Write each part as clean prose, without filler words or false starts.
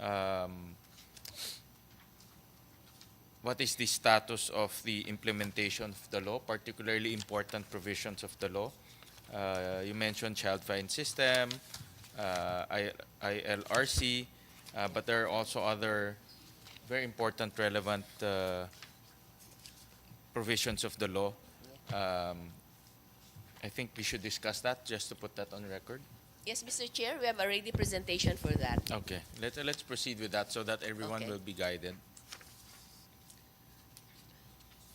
um, what is the status of the implementation of the law, particularly important provisions of the law. You mentioned child fine system, ILRC, but there are also other very important, relevant provisions of the law. I think we should discuss that just to put that on record. Yes, Mr. Chair, we have already presentation for that. Okay, let's proceed with that so that everyone Okay. will be guided.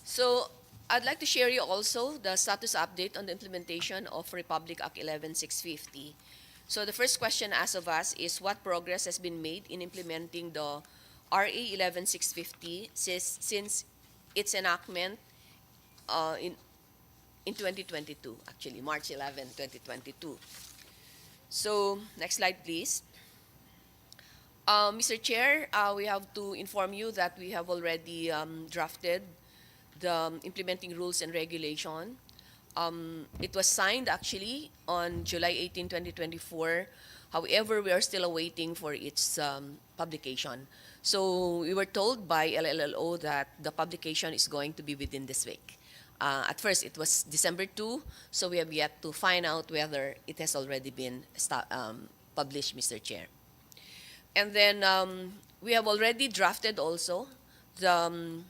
So I'd like to share you also the status update on the implementation of Republic Act 11650. So the first question asked of us is what progress has been made in implementing the RA 11650 since its enactment in 2022, actually March 11, 2022. So next slide, please. Mr. Chair, we have to inform you that we have already drafted the implementing rules and regulation. It was signed actually on July 18, 2024. However, we are still awaiting for its publication. So we were told by LLO that the publication is going to be within this week. At first, it was December 2, so we have yet to find out whether it has already been published, Mr. Chair. And then we have already drafted also the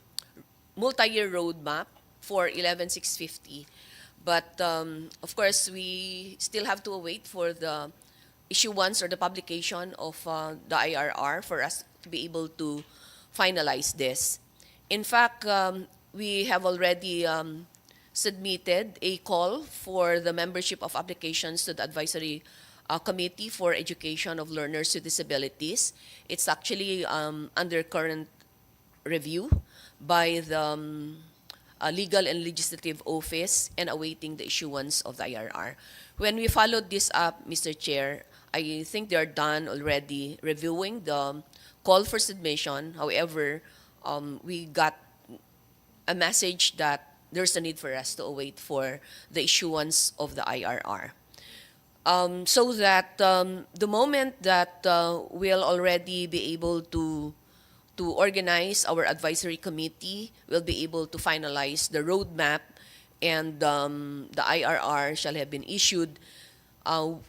multi-year roadmap for 11650. But of course, we still have to wait for the issuance or the publication of the IRR for us to be able to finalize this. In fact, we have already submitted a call for the membership of applications to the advisory committee for education of learners with disabilities. It's actually under current review by the legal and legislative office and awaiting the issuance of the IRR. When we followed this up, Mr. Chair, I think they're done already reviewing the call for submission. However, we got a message that there's a need for us to await for the issuance of the IRR. So that the moment that we'll already be able to organize our advisory committee, we'll be able to finalize the roadmap, and the IRR shall have been issued. The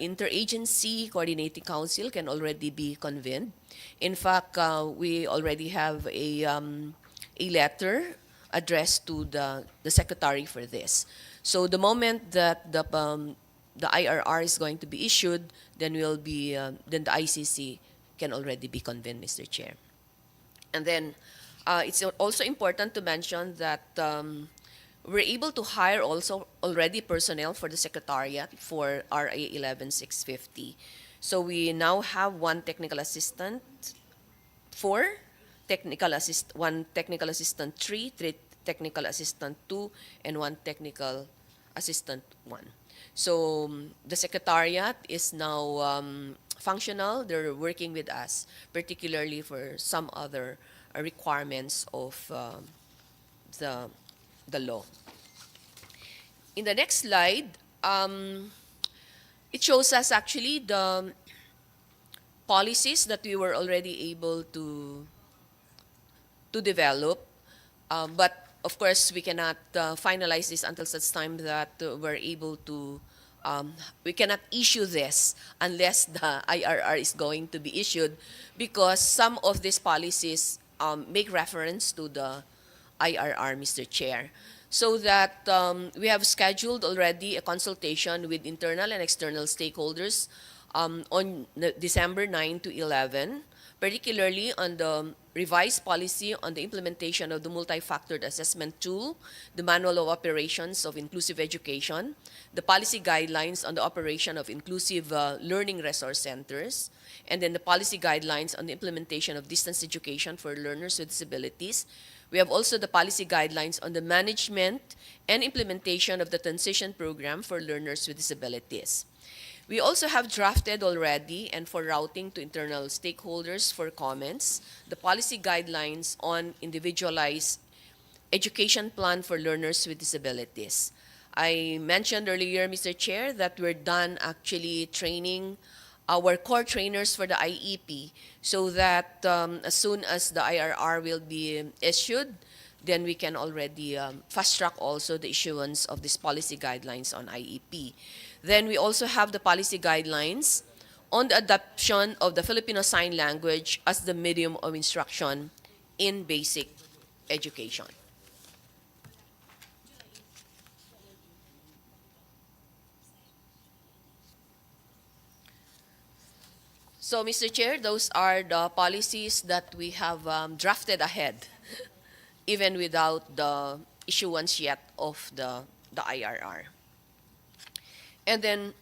interagency coordinating council can already be convened. In fact, we already have a letter addressed to the secretary for this. So the moment that the IRR is going to be issued, then then the ICC can already be convened, Mr. Chair. And then it's also important to mention that we're able to hire also already personnel for the secretariat for RA 11650. So we now have one technical assistant, one technical assistant 3 technical assistant 2, and one technical assistant 1. So the secretariat is now functional. They're working with us, particularly for some other requirements of the law. In the next slide, it shows us actually the policies that we were already able to develop, but of course we cannot finalize this until such time that we're able to we cannot issue this unless the IRR is going to be issued, because some of these policies make reference to the IRR, Mr. Chair. So that we have scheduled already a consultation with internal and external stakeholders on December 9 to 11, particularly on the revised policy on the implementation of the multi-factored assessment tool, the manual of operations of inclusive education, the policy guidelines on the operation of inclusive learning resource centers, and then the policy guidelines on the implementation of distance education for learners with disabilities. We have also the policy guidelines on the management and implementation of the transition program for learners with disabilities. We also have drafted already, and for routing to internal stakeholders for comments, the policy guidelines on individualized education plan for learners with disabilities. I mentioned earlier, Mr. Chair, that we're done actually training our core trainers for the IEP so that as soon as the IRR will be issued, then we can already fast track also the issuance of these policy guidelines on IEP. Then we also have the policy guidelines on the adoption of the Filipino Sign Language as the medium of instruction in basic education. So, Mr. Chair, those are the policies that we have drafted ahead, even without the issuance yet of the IRR. And then,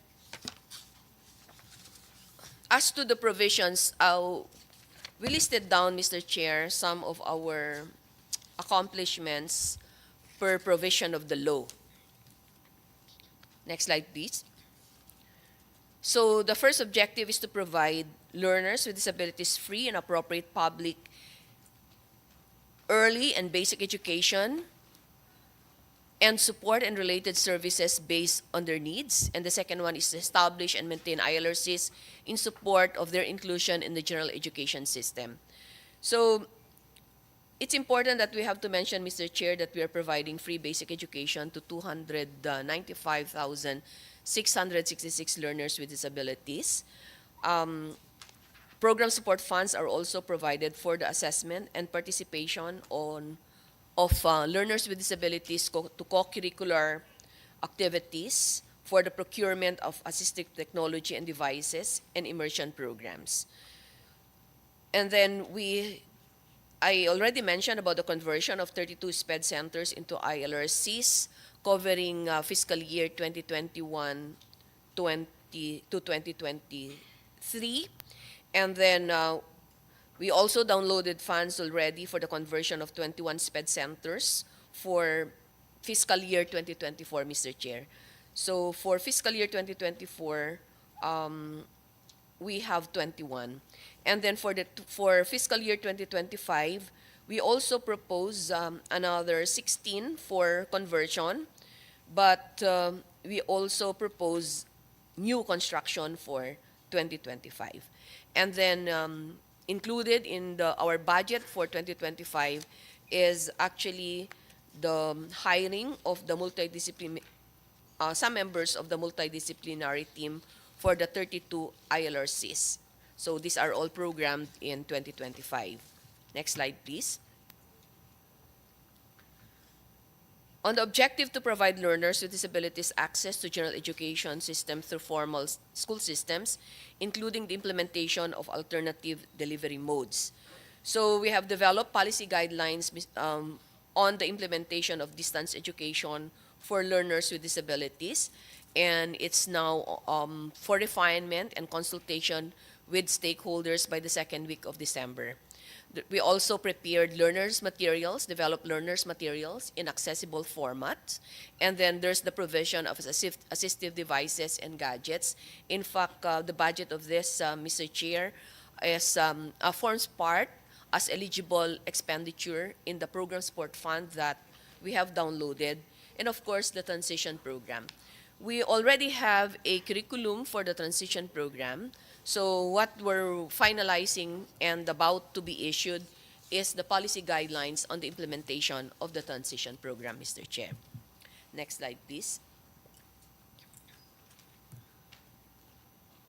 as to the provisions, we listed down, Mr. Chair, some of our accomplishments per provision of the law. Next slide, please. So the first objective is to provide learners with disabilities free and appropriate public early and basic education and support and related services based on their needs. And the second one is to establish and maintain ILRCs in support of their inclusion in the general education system. So it's important that we have to mention, Mr. Chair, that we are providing free basic education to 295,666 learners with disabilities. Program support funds are also provided for the assessment and participation of learners with disabilities to co-curricular activities for the procurement of assistive technology and devices and immersion programs. And then I already mentioned about the conversion of 32 SPED centers into ILRCs covering fiscal year 2021 to 2023. And then we also downloaded funds already for the conversion of 21 SPED centers for fiscal year 2024, Mr. Chair. So for fiscal year 2024, we have 21. And then for fiscal year 2025, we also propose another 16 for conversion, but we also propose new construction for 2025. And then included in our budget for 2025 is actually the hiring of the some members of the multidisciplinary team for the 32 ILRCs. So these are all programmed in 2025. Next slide, please. On the objective to provide learners with disabilities access to general education system through formal school systems, including the implementation of alternative delivery modes. So we have developed policy guidelines on the implementation of distance education for learners with disabilities, and it's now for refinement and consultation with stakeholders by the second week of December. We also prepared developed learners' materials in accessible formats. And then there's the provision of assistive devices and gadgets. In fact, the budget of this, Mr. Chair, forms part as eligible expenditure in the program support fund that we have downloaded, and of course, the transition program. We already have a curriculum for the transition program. So what we're finalizing and about to be issued is the policy guidelines on the implementation of the transition program, Mr. Chair. Next slide, please.